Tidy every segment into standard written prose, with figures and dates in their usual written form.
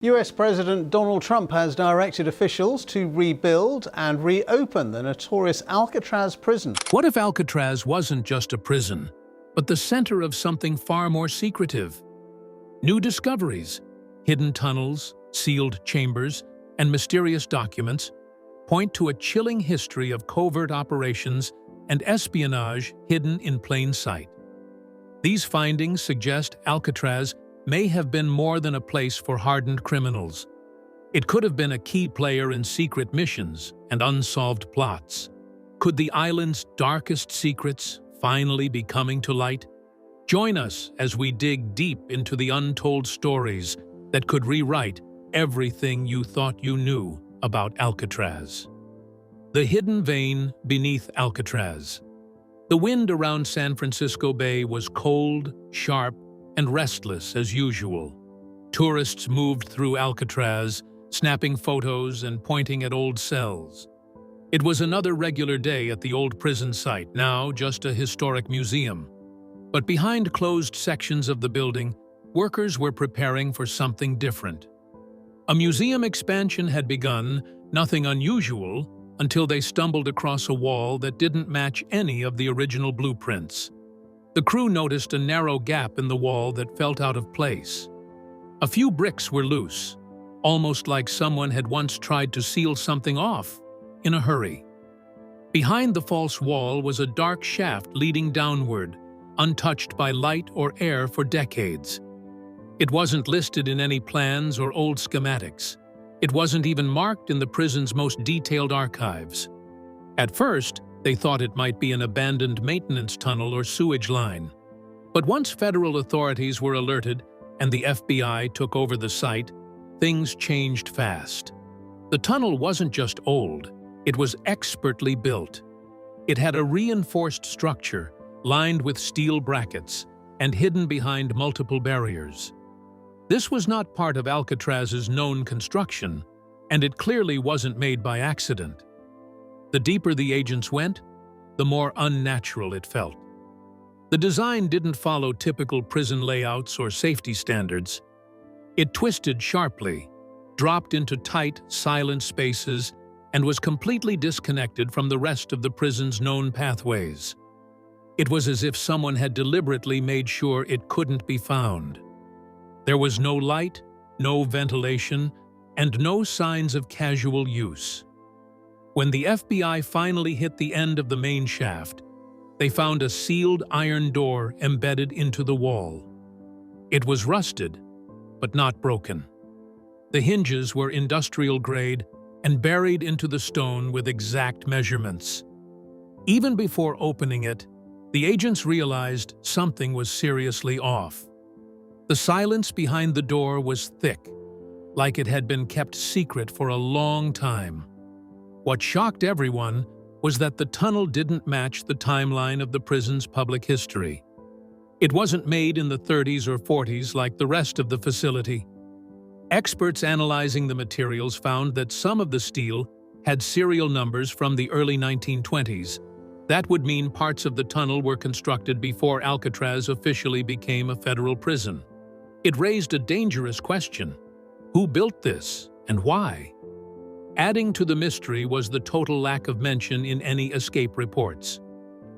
US President Donald Trump has directed officials to rebuild and reopen the notorious Alcatraz prison. What if Alcatraz wasn't just a prison, but the center of something far more secretive? New discoveries, hidden tunnels, sealed chambers, and mysterious documents point to a chilling history of covert operations and espionage hidden in plain sight. These findings suggest Alcatraz may have been more than a place for hardened criminals. It could have been a key player in secret missions and unsolved plots. Could the island's darkest secrets finally be coming to light? Join us as we dig deep into the untold stories that could rewrite everything you thought you knew about Alcatraz. The hidden vein beneath Alcatraz. The wind around San Francisco Bay was cold, sharp, and restless as usual. Tourists moved through Alcatraz, snapping photos and pointing at old cells. It was another regular day at the old prison site, now just a historic museum. But behind closed sections of the building, workers were preparing for something different. A museum expansion had begun, nothing unusual, until they stumbled across a wall that didn't match any of the original blueprints. The crew noticed a narrow gap in the wall that felt out of place. A few bricks were loose, almost like someone had once tried to seal something off in a hurry. Behind the false wall was a dark shaft leading downward, untouched by light or air for decades. It wasn't listed in any plans or old schematics. It wasn't even marked in the prison's most detailed archives. At first, they thought it might be an abandoned maintenance tunnel or sewage line. But once federal authorities were alerted and the FBI took over the site, things changed fast. The tunnel wasn't just old, it was expertly built. It had a reinforced structure, lined with steel brackets, and hidden behind multiple barriers. This was not part of Alcatraz's known construction, and it clearly wasn't made by accident. The deeper the agents went, the more unnatural it felt. The design didn't follow typical prison layouts or safety standards. It twisted sharply, dropped into tight, silent spaces, and was completely disconnected from the rest of the prison's known pathways. It was as if someone had deliberately made sure it couldn't be found. There was no light, no ventilation, and no signs of casual use. When the FBI finally hit the end of the main shaft, they found a sealed iron door embedded into the wall. It was rusted, but not broken. The hinges were industrial-grade and buried into the stone with exact measurements. Even before opening it, the agents realized something was seriously off. The silence behind the door was thick, like it had been kept secret for a long time. What shocked everyone was that the tunnel didn't match the timeline of the prison's public history. It wasn't made in the 30s or 40s like the rest of the facility. Experts analyzing the materials found that some of the steel had serial numbers from the early 1920s. That would mean parts of the tunnel were constructed before Alcatraz officially became a federal prison. It raised a dangerous question. Who built this, and why? Adding to the mystery was the total lack of mention in any escape reports.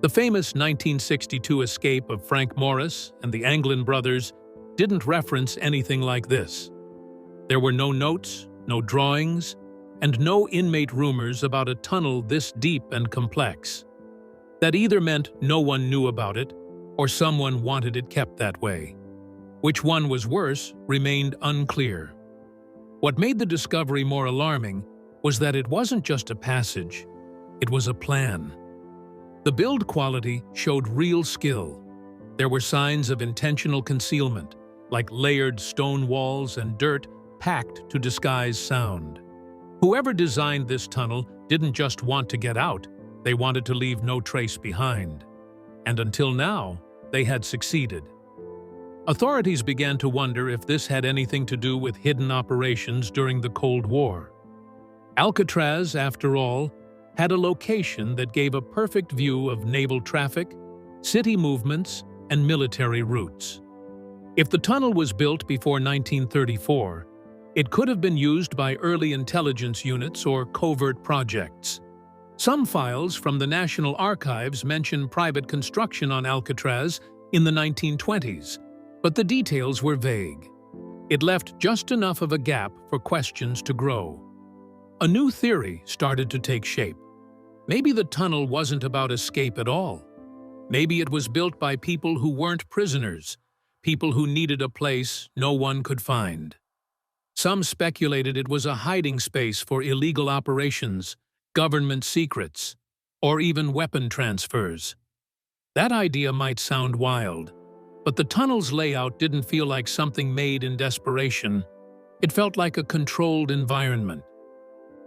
The famous 1962 escape of Frank Morris and the Anglin brothers didn't reference anything like this. There were no notes, no drawings, and no inmate rumors about a tunnel this deep and complex. That either meant no one knew about it, or someone wanted it kept that way. Which one was worse remained unclear. What made the discovery more alarming was that it wasn't just a passage, it was a plan. The build quality showed real skill. There were signs of intentional concealment, like layered stone walls and dirt packed to disguise sound. Whoever designed this tunnel didn't just want to get out, they wanted to leave no trace behind. And until now, they had succeeded. Authorities began to wonder if this had anything to do with hidden operations during the Cold War. Alcatraz, after all, had a location that gave a perfect view of naval traffic, city movements, and military routes. If the tunnel was built before 1934, It could have been used by early intelligence units or covert projects. Some files from the National Archives mention private construction on Alcatraz in the 1920s, but the details were vague. It left just enough of a gap for questions to grow. A new theory started to take shape. Maybe the tunnel wasn't about escape at all. Maybe it was built by people who weren't prisoners, people who needed a place no one could find. Some speculated it was a hiding space for illegal operations, government secrets, or even weapon transfers. That idea might sound wild, but the tunnel's layout didn't feel like something made in desperation. It felt like a controlled environment.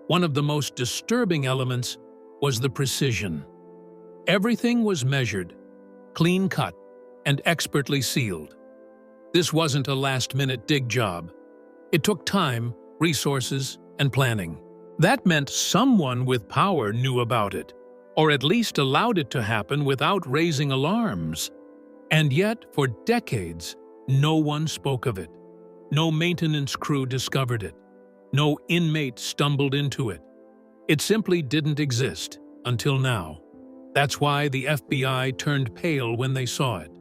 One of the most disturbing elements was the precision. Everything was measured, clean-cut, and expertly sealed. This wasn't a last-minute dig job. It took time, resources, and planning. That meant someone with power knew about it, or at least allowed it to happen without raising alarms. And yet, for decades, no one spoke of it. No maintenance crew discovered it. No inmate stumbled into it. It simply didn't exist until now. That's why the FBI turned pale when they saw it.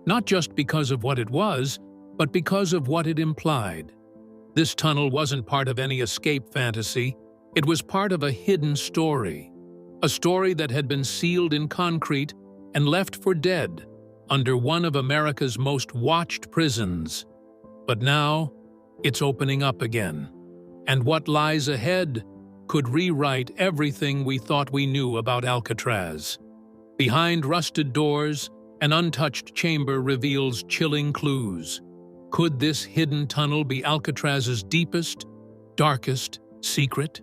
Not just because of what it was, but because of what it implied. This tunnel wasn't part of any escape fantasy. It was part of a hidden story. A story that had been sealed in concrete and left for dead under one of America's most watched prisons. But now, it's opening up again. And what lies ahead could rewrite everything we thought we knew about Alcatraz. Behind rusted doors, an untouched chamber reveals chilling clues. Could this hidden tunnel be Alcatraz's deepest, darkest secret?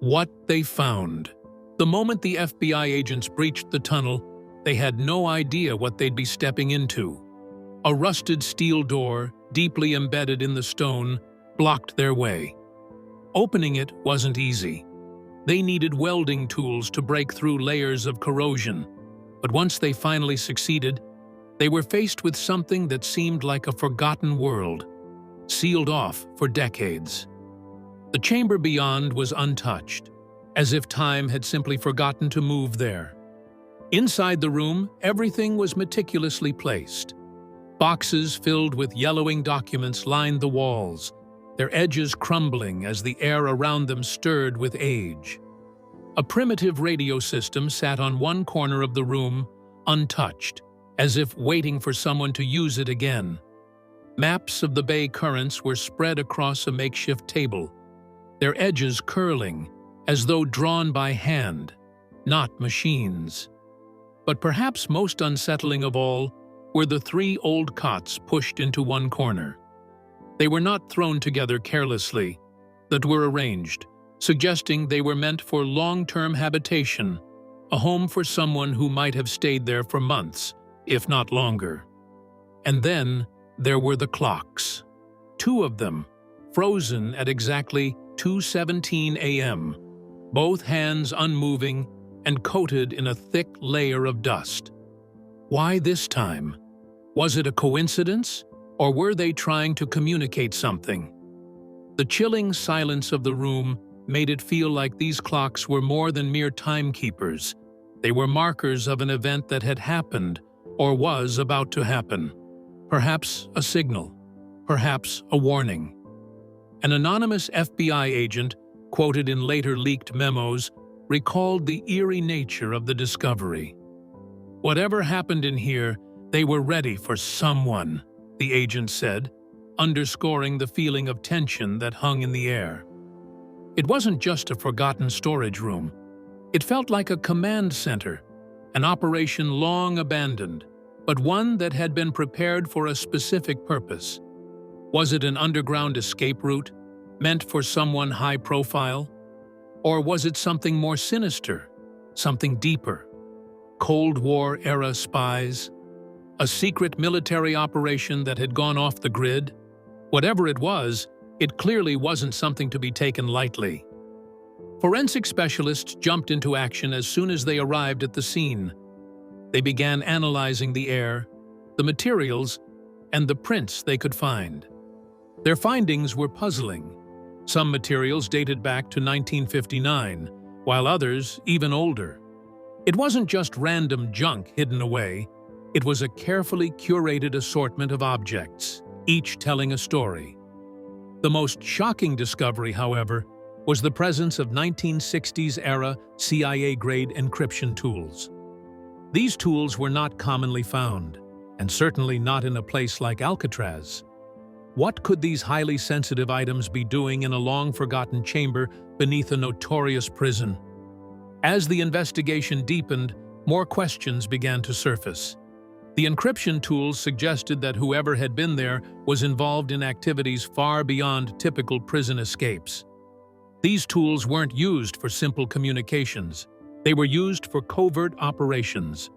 What they found. The moment the FBI agents breached the tunnel, they had no idea what they'd be stepping into. A rusted steel door, deeply embedded in the stone, blocked their way. Opening it wasn't easy. They needed welding tools to break through layers of corrosion. But once they finally succeeded, they were faced with something that seemed like a forgotten world, sealed off for decades. The chamber beyond was untouched, as if time had simply forgotten to move there. Inside the room, everything was meticulously placed. Boxes filled with yellowing documents lined the walls, their edges crumbling as the air around them stirred with age. A primitive radio system sat on one corner of the room, untouched, as if waiting for someone to use it again. Maps of the bay currents were spread across a makeshift table, their edges curling, as though drawn by hand, not machines. But perhaps most unsettling of all were the 3 old cots pushed into one corner. They were not thrown together carelessly, but were arranged, suggesting they were meant for long-term habitation, a home for someone who might have stayed there for months, if not longer. And then there were the clocks. 2 of them, frozen at exactly 2:17 a.m., both hands unmoving and coated in a thick layer of dust. Why this time? Was it a coincidence, or were they trying to communicate something? The chilling silence of the room made it feel like these clocks were more than mere timekeepers. They were markers of an event that had happened or was about to happen. Perhaps a signal, perhaps a warning. An anonymous FBI agent, quoted in later leaked memos, recalled the eerie nature of the discovery. Whatever happened in here, they were ready for someone, the agent said, underscoring the feeling of tension that hung in the air. It wasn't just a forgotten storage room. It felt like a command center, an operation long abandoned, but one that had been prepared for a specific purpose. Was it an underground escape route, meant for someone high profile? Or was it something more sinister, something deeper? Cold War-era spies? A secret military operation that had gone off the grid? Whatever it was, it clearly wasn't something to be taken lightly. Forensic specialists jumped into action as soon as they arrived at the scene. They began analyzing the air, the materials, and the prints they could find. Their findings were puzzling. Some materials dated back to 1959, while others even older. It wasn't just random junk hidden away. It was a carefully curated assortment of objects, each telling a story. The most shocking discovery, however, was the presence of 1960s-era CIA-grade encryption tools. These tools were not commonly found, and certainly not in a place like Alcatraz. What could these highly sensitive items be doing in a long-forgotten chamber beneath a notorious prison? As the investigation deepened, more questions began to surface. The encryption tools suggested that whoever had been there was involved in activities far beyond typical prison escapes. These tools weren't used for simple communications. They were used for covert operations.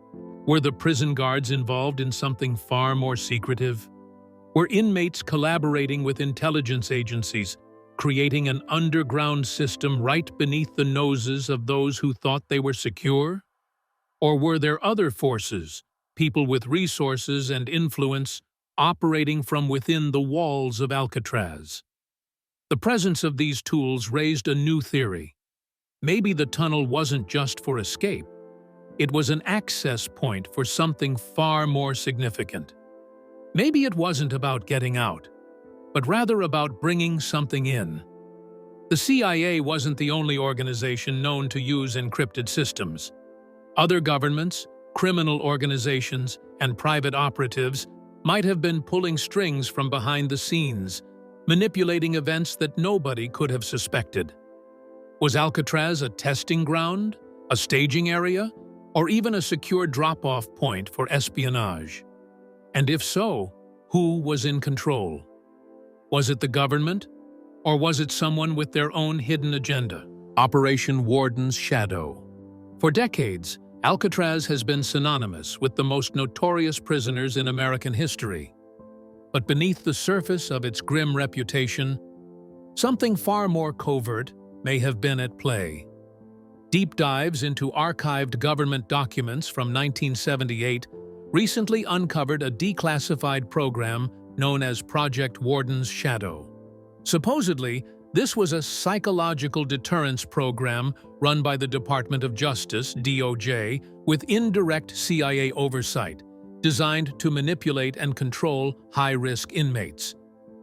Were the prison guards involved in something far more secretive? Were inmates collaborating with intelligence agencies, creating an underground system right beneath the noses of those who thought they were secure? Or were there other forces, people with resources and influence, operating from within the walls of Alcatraz? The presence of these tools raised a new theory. Maybe the tunnel wasn't just for escape. It was an access point for something far more significant. Maybe it wasn't about getting out, but rather about bringing something in. The CIA wasn't the only organization known to use encrypted systems. Other governments, criminal organizations, and private operatives might have been pulling strings from behind the scenes, manipulating events that nobody could have suspected. Was Alcatraz a testing ground, a staging area, or even a secure drop-off point for espionage? And if so, who was in control? Was it the government, or was it someone with their own hidden agenda? Operation Warden's Shadow. For decades, Alcatraz has been synonymous with the most notorious prisoners in American history. But beneath the surface of its grim reputation, something far more covert may have been at play. Deep dives into archived government documents from 1978 recently uncovered a declassified program known as Project Warden's Shadow. Supposedly, this was a psychological deterrence program run by the Department of Justice, DOJ, with indirect CIA oversight, designed to manipulate and control high-risk inmates.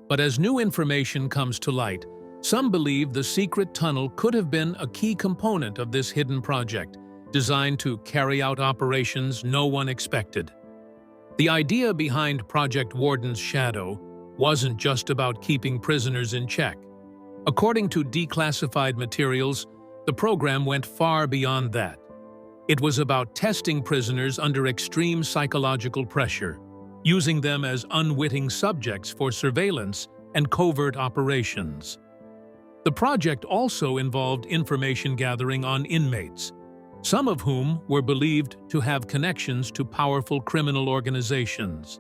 But as new information comes to light, some believe the secret tunnel could have been a key component of this hidden project, designed to carry out operations no one expected. The idea behind Project Warden's Shadow wasn't just about keeping prisoners in check. According to declassified materials, the program went far beyond that. It was about testing prisoners under extreme psychological pressure, using them as unwitting subjects for surveillance and covert operations. The project also involved information gathering on inmates, some of whom were believed to have connections to powerful criminal organizations.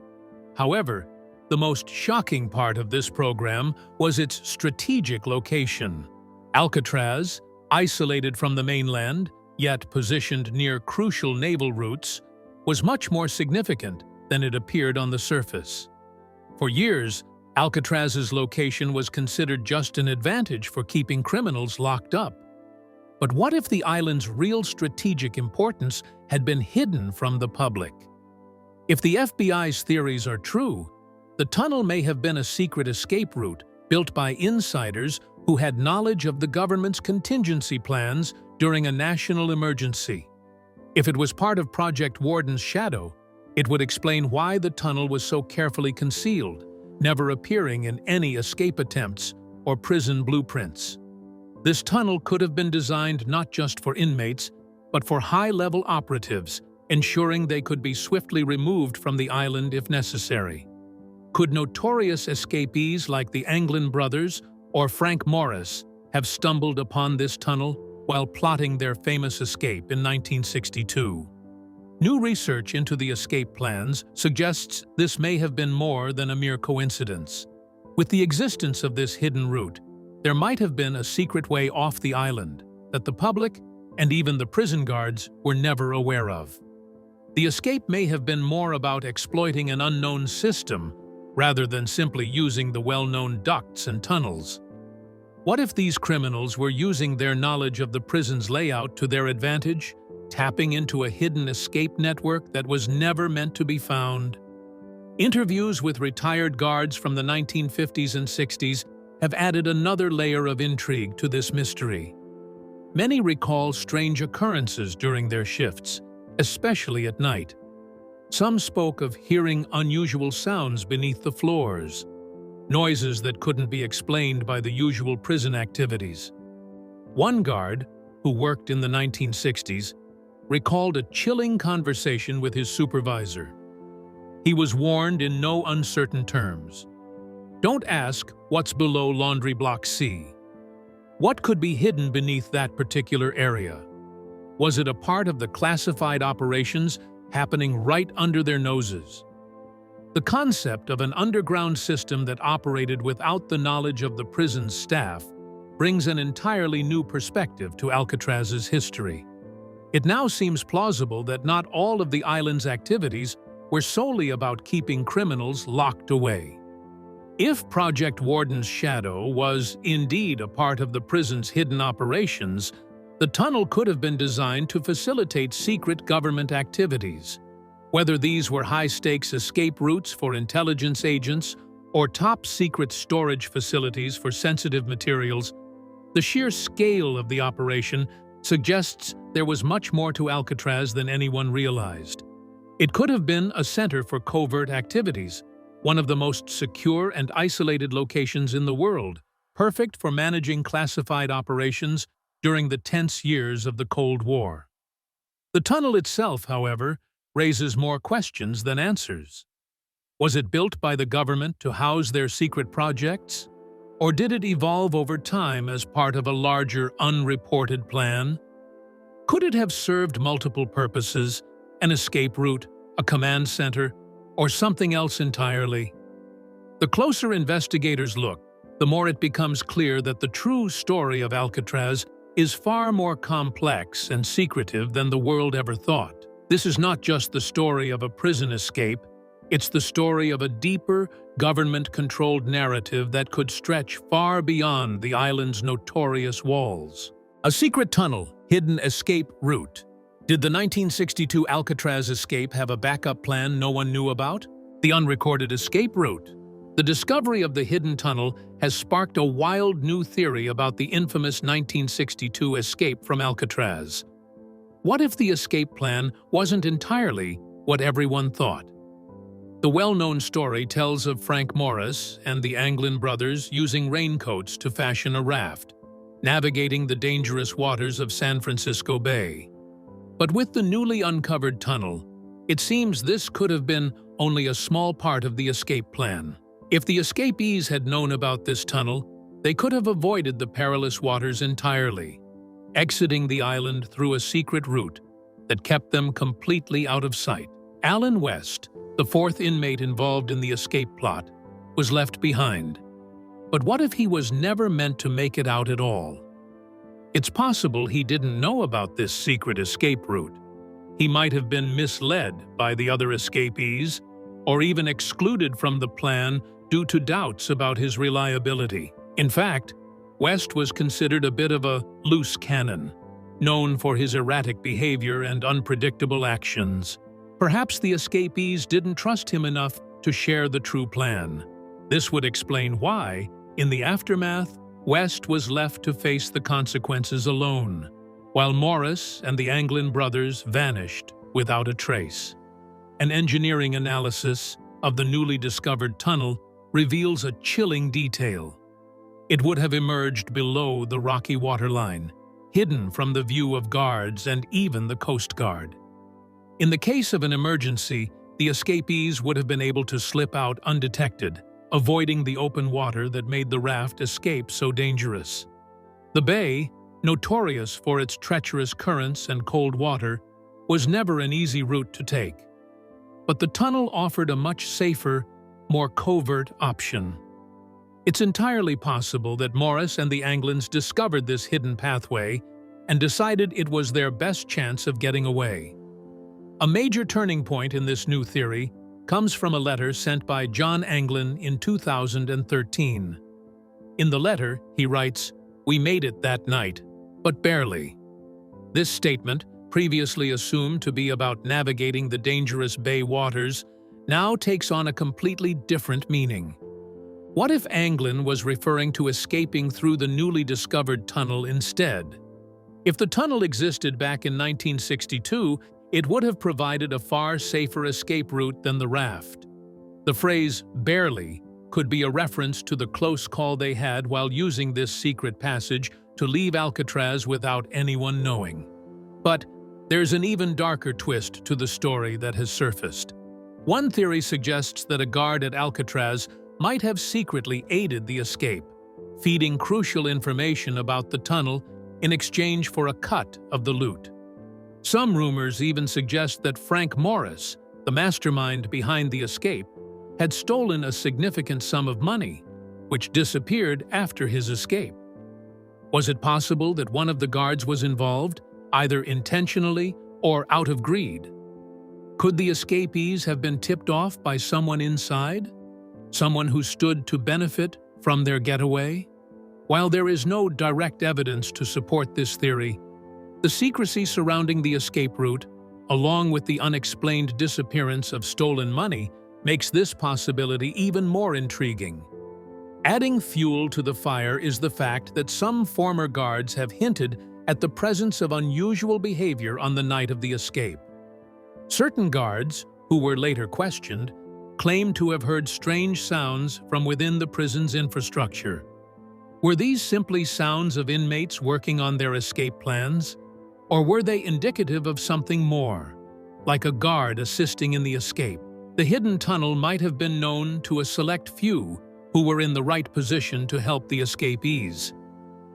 However, the most shocking part of this program was its strategic location. Alcatraz, isolated from the mainland, yet positioned near crucial naval routes, was much more significant than it appeared on the surface. For years, Alcatraz's location was considered just an advantage for keeping criminals locked up. But what if the island's real strategic importance had been hidden from the public? If the FBI's theories are true, the tunnel may have been a secret escape route built by insiders who had knowledge of the government's contingency plans during a national emergency. If it was part of Project Warden's Shadow, it would explain why the tunnel was so carefully concealed, never appearing in any escape attempts or prison blueprints. This tunnel could have been designed not just for inmates, but for high-level operatives, ensuring they could be swiftly removed from the island if necessary. Could notorious escapees like the Anglin brothers or Frank Morris have stumbled upon this tunnel while plotting their famous escape in 1962? New research into the escape plans suggests this may have been more than a mere coincidence. With the existence of this hidden route, there might have been a secret way off the island that the public and even the prison guards were never aware of. The escape may have been more about exploiting an unknown system rather than simply using the well-known ducts and tunnels. What if these criminals were using their knowledge of the prison's layout to their advantage, tapping into a hidden escape network that was never meant to be found? Interviews with retired guards from the 1950s and 60s have added another layer of intrigue to this mystery. Many recall strange occurrences during their shifts, especially at night. Some spoke of hearing unusual sounds beneath the floors, noises that couldn't be explained by the usual prison activities. One guard, who worked in the 1960s, recalled a chilling conversation with his supervisor. He was warned in no uncertain terms. Don't ask what's below laundry block C. What could be hidden beneath that particular area? Was it a part of the classified operations happening right under their noses? The concept of an underground system that operated without the knowledge of the prison's staff brings an entirely new perspective to Alcatraz's history. It now seems plausible that not all of the island's activities were solely about keeping criminals locked away. If Project Warden's shadow was indeed a part of the prison's hidden operations, the tunnel could have been designed to facilitate secret government activities. Whether these were high-stakes escape routes for intelligence agents or top-secret storage facilities for sensitive materials, the sheer scale of the operation suggests there was much more to Alcatraz than anyone realized. It could have been a center for covert activities, one of the most secure and isolated locations in the world, perfect for managing classified operations during the tense years of the Cold War. The tunnel itself, however, raises more questions than answers. Was it built by the government to house their secret projects? Or did it evolve over time as part of a larger, unreported plan? Could it have served multiple purposes, an escape route, a command center, or something else entirely? The closer investigators look, the more it becomes clear that the true story of Alcatraz is far more complex and secretive than the world ever thought. This is not just the story of a prison escape, it's the story of a deeper, government-controlled narrative that could stretch far beyond the island's notorious walls. A secret tunnel, hidden escape route. Did the 1962 Alcatraz escape have a backup plan no one knew about? The unrecorded escape route. The discovery of the hidden tunnel has sparked a wild new theory about the infamous 1962 escape from Alcatraz. What if the escape plan wasn't entirely what everyone thought? The well-known story tells of Frank Morris and the Anglin brothers using raincoats to fashion a raft, navigating the dangerous waters of San Francisco Bay. But with the newly uncovered tunnel, it seems this could have been only a small part of the escape plan. If the escapees had known about this tunnel, they could have avoided the perilous waters entirely, exiting the island through a secret route that kept them completely out of sight. Alan West, the fourth inmate involved in the escape plot, was left behind. But what if he was never meant to make it out at all? It's possible he didn't know about this secret escape route. He might have been misled by the other escapees, or even excluded from the plan due to doubts about his reliability. In fact, West was considered a bit of a loose cannon, known for his erratic behavior and unpredictable actions. Perhaps the escapees didn't trust him enough to share the true plan. This would explain why, in the aftermath, West was left to face the consequences alone, while Morris and the Anglin brothers vanished without a trace. An engineering analysis of the newly discovered tunnel reveals a chilling detail. It would have emerged below the rocky waterline, hidden from the view of guards and even the Coast Guard. In the case of an emergency, the escapees would have been able to slip out undetected, avoiding the open water that made the raft escape so dangerous. The bay, notorious for its treacherous currents and cold water, was never an easy route to take. But the tunnel offered a much safer, more covert option. It's entirely possible that Morris and the Anglins discovered this hidden pathway and decided it was their best chance of getting away. A major turning point in this new theory comes from a letter sent by John Anglin in 2013. In the letter, he writes, "We made it that night, but barely." This statement, previously assumed to be about navigating the dangerous bay waters, now takes on a completely different meaning. What if Anglin was referring to escaping through the newly discovered tunnel instead? If the tunnel existed back in 1962, it would have provided a far safer escape route than the raft. The phrase "barely" could be a reference to the close call they had while using this secret passage to leave Alcatraz without anyone knowing. But there's an even darker twist to the story that has surfaced. One theory suggests that a guard at Alcatraz might have secretly aided the escape, feeding crucial information about the tunnel in exchange for a cut of the loot. Some rumors even suggest that Frank Morris, the mastermind behind the escape, had stolen a significant sum of money, which disappeared after his escape. Was it possible that one of the guards was involved, either intentionally or out of greed? Could the escapees have been tipped off by someone inside? Someone who stood to benefit from their getaway? While there is no direct evidence to support this theory, the secrecy surrounding the escape route, along with the unexplained disappearance of stolen money, makes this possibility even more intriguing. Adding fuel to the fire is the fact that some former guards have hinted at the presence of unusual behavior on the night of the escape. Certain guards, who were later questioned, claimed to have heard strange sounds from within the prison's infrastructure. Were these simply sounds of inmates working on their escape plans? Or were they indicative of something more, like a guard assisting in the escape? The hidden tunnel might have been known to a select few who were in the right position to help the escapees.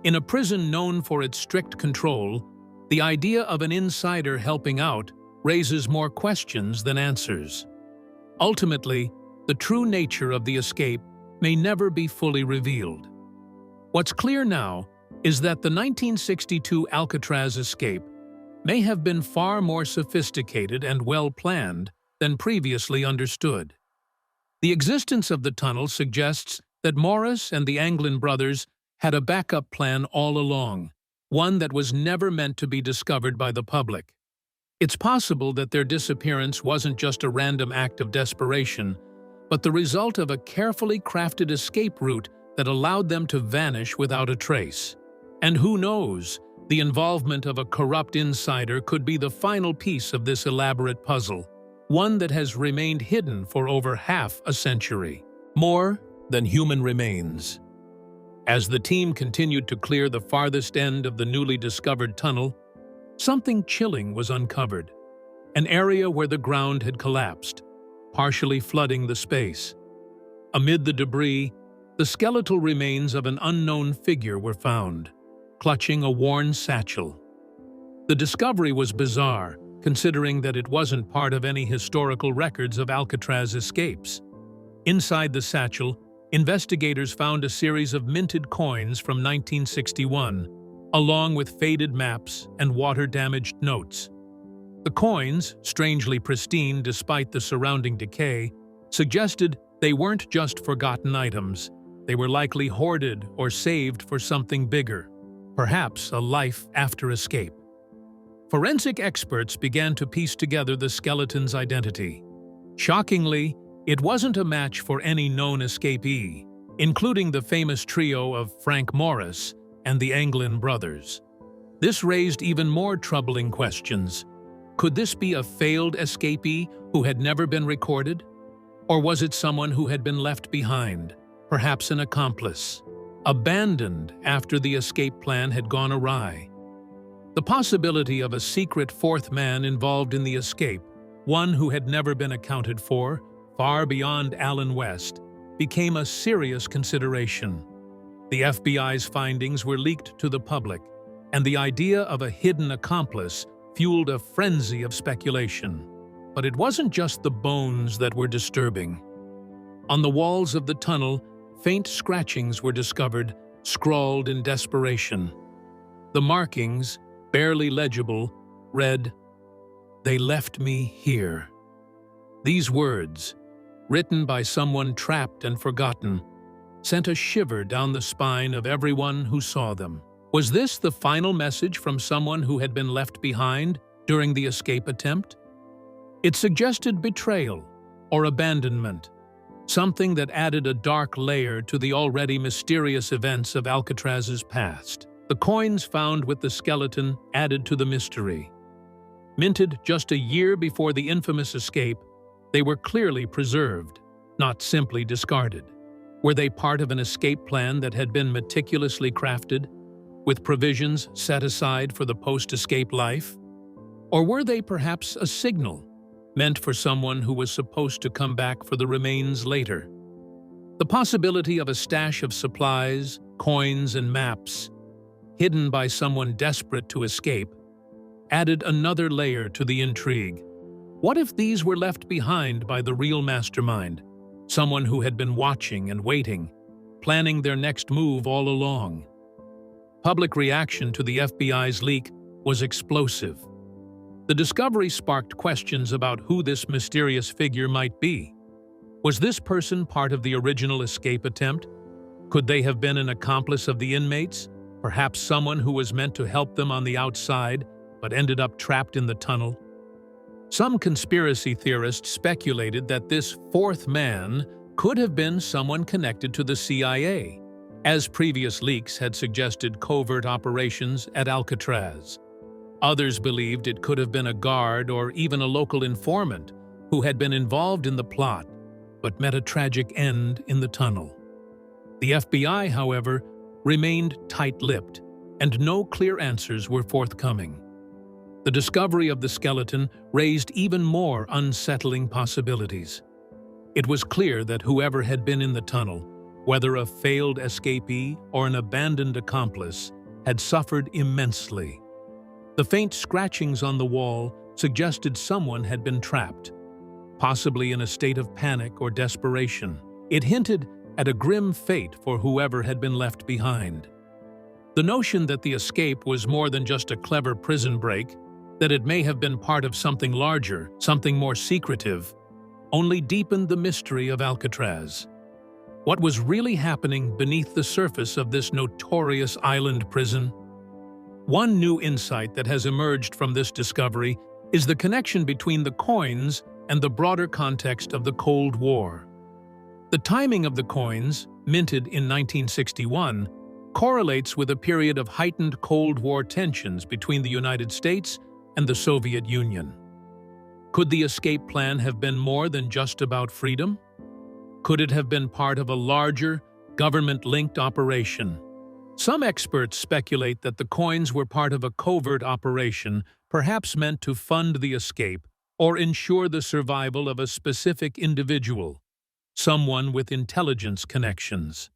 In a prison known for its strict control, the idea of an insider helping out raises more questions than answers. Ultimately, the true nature of the escape may never be fully revealed. What's clear now is that the 1962 Alcatraz escape may have been far more sophisticated and well-planned than previously understood. The existence of the tunnel suggests that Morris and the Anglin brothers had a backup plan all along, one that was never meant to be discovered by the public. It's possible that their disappearance wasn't just a random act of desperation, but the result of a carefully crafted escape route that allowed them to vanish without a trace. And who knows, the involvement of a corrupt insider could be the final piece of this elaborate puzzle, one that has remained hidden for over half a century. More than human remains. As the team continued to clear the farthest end of the newly discovered tunnel, something chilling was uncovered, an area where the ground had collapsed, partially flooding the space. Amid the debris, the skeletal remains of an unknown figure were found, clutching a worn satchel. The discovery was bizarre, considering that it wasn't part of any historical records of Alcatraz escapes. Inside the satchel, investigators found a series of minted coins from 1961, along with faded maps and water-damaged notes. The coins, strangely pristine despite the surrounding decay, suggested they weren't just forgotten items. They were likely hoarded or saved for something bigger, perhaps a life after escape. Forensic experts began to piece together the skeleton's identity. Shockingly, it wasn't a match for any known escapee, including the famous trio of Frank Morris and the Anglin brothers. This raised even more troubling questions. Could this be a failed escapee who had never been recorded? Or was it someone who had been left behind, perhaps an accomplice, abandoned after the escape plan had gone awry? The possibility of a secret fourth man involved in the escape, one who had never been accounted for, far beyond Allen West, became a serious consideration. The FBI's findings were leaked to the public, and the idea of a hidden accomplice fueled a frenzy of speculation. But it wasn't just the bones that were disturbing. On the walls of the tunnel, faint scratchings were discovered, scrawled in desperation. The markings, barely legible, read, "They left me here." These words, written by someone trapped and forgotten, sent a shiver down the spine of everyone who saw them. Was this the final message from someone who had been left behind during the escape attempt? It suggested betrayal or abandonment, something that added a dark layer to the already mysterious events of Alcatraz's past. The coins found with the skeleton added to the mystery. Minted just a year before the infamous escape, they were clearly preserved, not simply discarded. Were they part of an escape plan that had been meticulously crafted, with provisions set aside for the post-escape life? Or were they perhaps a signal, meant for someone who was supposed to come back for the remains later? The possibility of a stash of supplies, coins, and maps, hidden by someone desperate to escape, added another layer to the intrigue. What if these were left behind by the real mastermind, someone who had been watching and waiting, planning their next move all along? Public reaction to the FBI's leak was explosive. The discovery sparked questions about who this mysterious figure might be. Was this person part of the original escape attempt? Could they have been an accomplice of the inmates, perhaps someone who was meant to help them on the outside but ended up trapped in the tunnel? Some conspiracy theorists speculated that this fourth man could have been someone connected to the CIA, as previous leaks had suggested covert operations at Alcatraz. Others believed it could have been a guard or even a local informant who had been involved in the plot but met a tragic end in the tunnel. The FBI, however, remained tight-lipped, and no clear answers were forthcoming. The discovery of the skeleton raised even more unsettling possibilities. It was clear that whoever had been in the tunnel, whether a failed escapee or an abandoned accomplice, had suffered immensely. The faint scratchings on the wall suggested someone had been trapped, possibly in a state of panic or desperation. It hinted at a grim fate for whoever had been left behind. The notion that the escape was more than just a clever prison break, that it may have been part of something larger, something more secretive, only deepened the mystery of Alcatraz. What was really happening beneath the surface of this notorious island prison? One new insight that has emerged from this discovery is the connection between the coins and the broader context of the Cold War. The timing of the coins, minted in 1961, correlates with a period of heightened Cold War tensions between the United States and the Soviet Union. Could the escape plan have been more than just about freedom? Could it have been part of a larger, government-linked operation? Some experts speculate that the coins were part of a covert operation, perhaps meant to fund the escape or ensure the survival of a specific individual, someone with intelligence connections.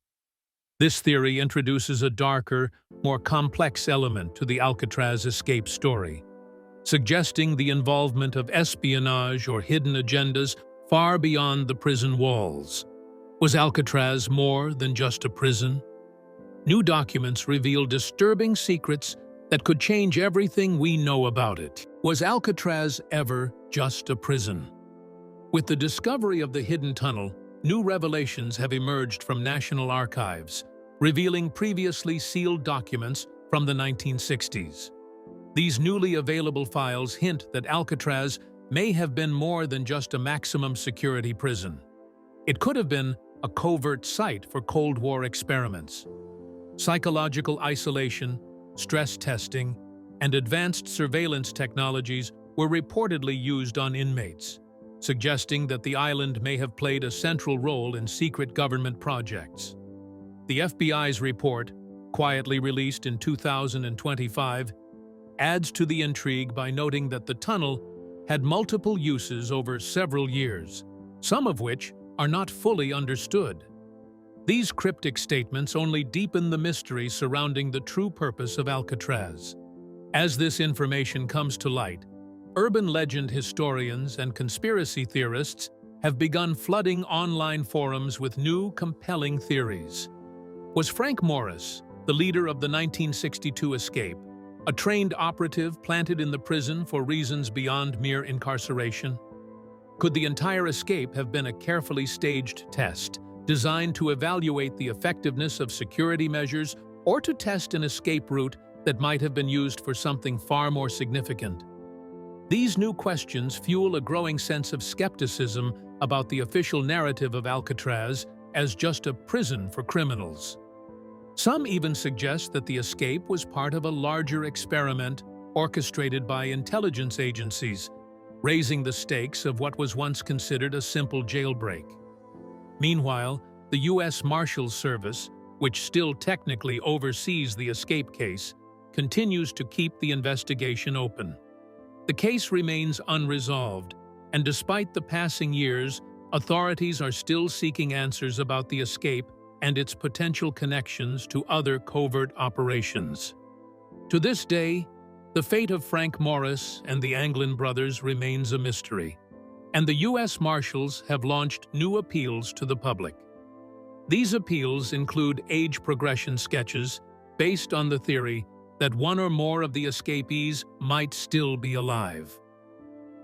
This theory introduces a darker, more complex element to the Alcatraz escape story, suggesting the involvement of espionage or hidden agendas far beyond the prison walls. Was Alcatraz more than just a prison? New documents reveal disturbing secrets that could change everything we know about it. Was Alcatraz ever just a prison? With the discovery of the hidden tunnel, new revelations have emerged from national archives, revealing previously sealed documents from the 1960s. These newly available files hint that Alcatraz may have been more than just a maximum security prison. It could have been a covert site for Cold War experiments. Psychological isolation, stress testing, and advanced surveillance technologies were reportedly used on inmates, suggesting that the island may have played a central role in secret government projects. The FBI's report, quietly released in 2025, adds to the intrigue by noting that the tunnel had multiple uses over several years, some of which are not fully understood. These cryptic statements only deepen the mystery surrounding the true purpose of Alcatraz. As this information comes to light, urban legend historians and conspiracy theorists have begun flooding online forums with new, compelling theories. Was Frank Morris, the leader of the 1962 escape, a trained operative planted in the prison for reasons beyond mere incarceration? Could the entire escape have been a carefully staged test, designed to evaluate the effectiveness of security measures or to test an escape route that might have been used for something far more significant. These new questions fuel a growing sense of skepticism about the official narrative of Alcatraz as just a prison for criminals. Some even suggest that the escape was part of a larger experiment orchestrated by intelligence agencies, raising the stakes of what was once considered a simple jailbreak. Meanwhile, the U.S. Marshals Service, which still technically oversees the escape case, continues to keep the investigation open. The case remains unresolved, and despite the passing years, authorities are still seeking answers about the escape and its potential connections to other covert operations. To this day, the fate of Frank Morris and the Anglin brothers remains a mystery, and the U.S. Marshals have launched new appeals to the public. These appeals include age progression sketches based on the theory that one or more of the escapees might still be alive.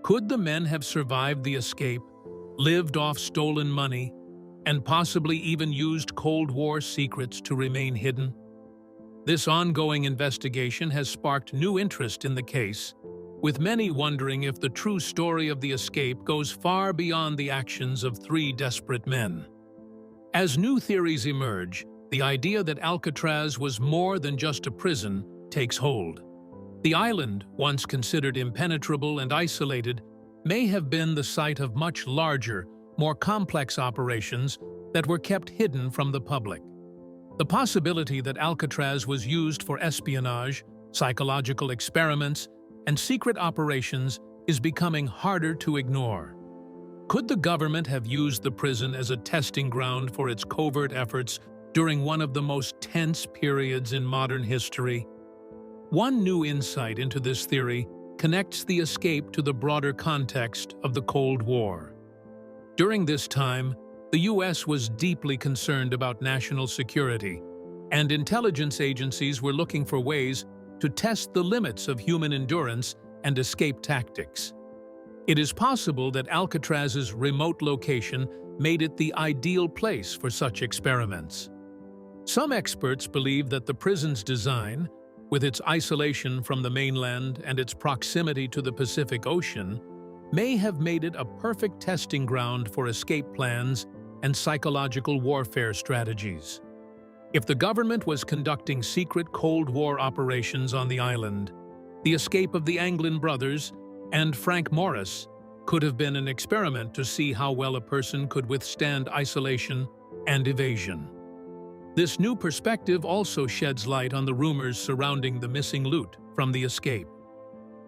Could the men have survived the escape, lived off stolen money, and possibly even used Cold War secrets to remain hidden? This ongoing investigation has sparked new interest in the case, with many wondering if the true story of the escape goes far beyond the actions of three desperate men. As new theories emerge, the idea that Alcatraz was more than just a prison takes hold. The island, once considered impenetrable and isolated, may have been the site of much larger, more complex operations that were kept hidden from the public. The possibility that Alcatraz was used for espionage, psychological experiments, and secret operations is becoming harder to ignore. Could the government have used the prison as a testing ground for its covert efforts during one of the most tense periods in modern history? One new insight into this theory connects the escape to the broader context of the Cold War. During this time, the U.S. was deeply concerned about national security, and intelligence agencies were looking for ways to test the limits of human endurance and escape tactics. It is possible that Alcatraz's remote location made it the ideal place for such experiments. Some experts believe that the prison's design, with its isolation from the mainland and its proximity to the Pacific Ocean, may have made it a perfect testing ground for escape plans and psychological warfare strategies. If the government was conducting secret Cold War operations on the island, the escape of the Anglin brothers and Frank Morris could have been an experiment to see how well a person could withstand isolation and evasion. This new perspective also sheds light on the rumors surrounding the missing loot from the escape.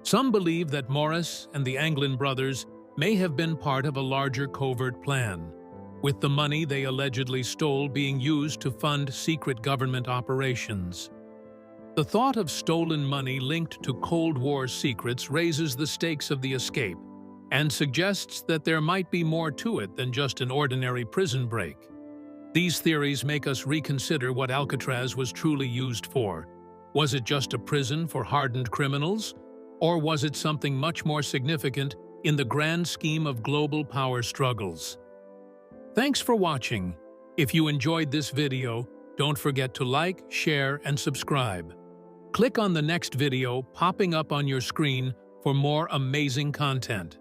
Some believe that Morris and the Anglin brothers may have been part of a larger covert plan, with the money they allegedly stole being used to fund secret government operations. The thought of stolen money linked to Cold War secrets raises the stakes of the escape and suggests that there might be more to it than just an ordinary prison break. These theories make us reconsider what Alcatraz was truly used for. Was it just a prison for hardened criminals? Or was it something much more significant in the grand scheme of global power struggles? Thanks for watching. If you enjoyed this video, don't forget to like, share, and subscribe. Click on the next video popping up on your screen for more amazing content.